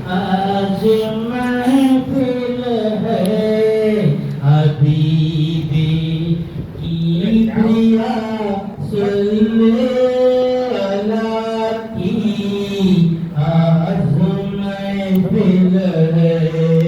आज महफिल है हबीबी की प्रिया सल्ले अला की आज महफिल है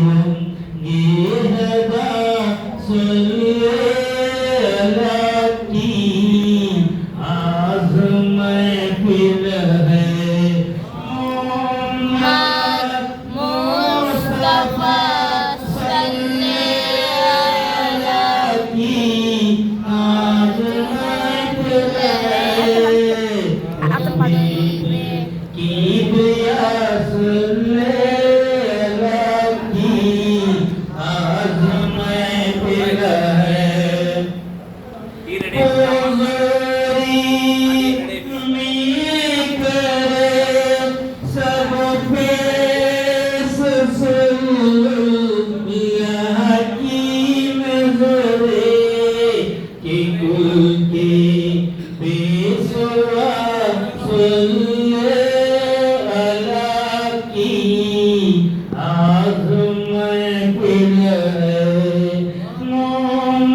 होंगे हदा सल्ले अला की आज महफिल है मोहम्मद मुस्तफा सल्ले अला की आज महफिल है की प्यास ले लगी आज महफिल है हुज़ूरी में करे सब पेश सुल्ला की नज़रे कि कुल के बेसुरा सुल्ले अला की आज महफिल है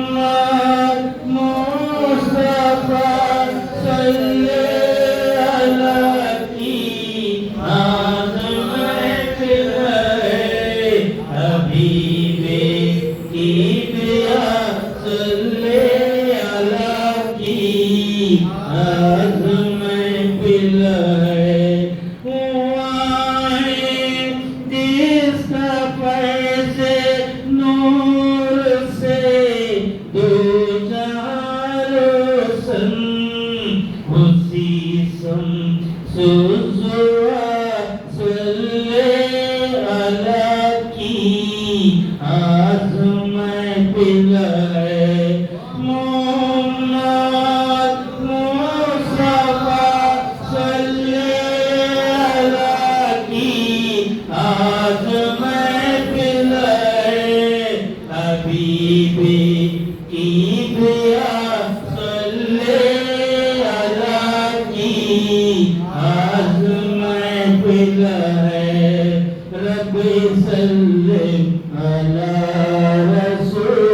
मोहम्मद मुस्तफा सल्ले अला की आज महफिल है हबीबे की प्यास सल्ले अला की आज महफिल है जिसका पैसे नूर से दो जहां रोशन उसी सम सुजुआ सल्ले अला की आज महफिल है मोहम्मद मुस्तफा सल्ले अला की आज महफिल है हबीबी की प्यास सल्ले अला की आज महफिल है रब सल्ले अला रसूल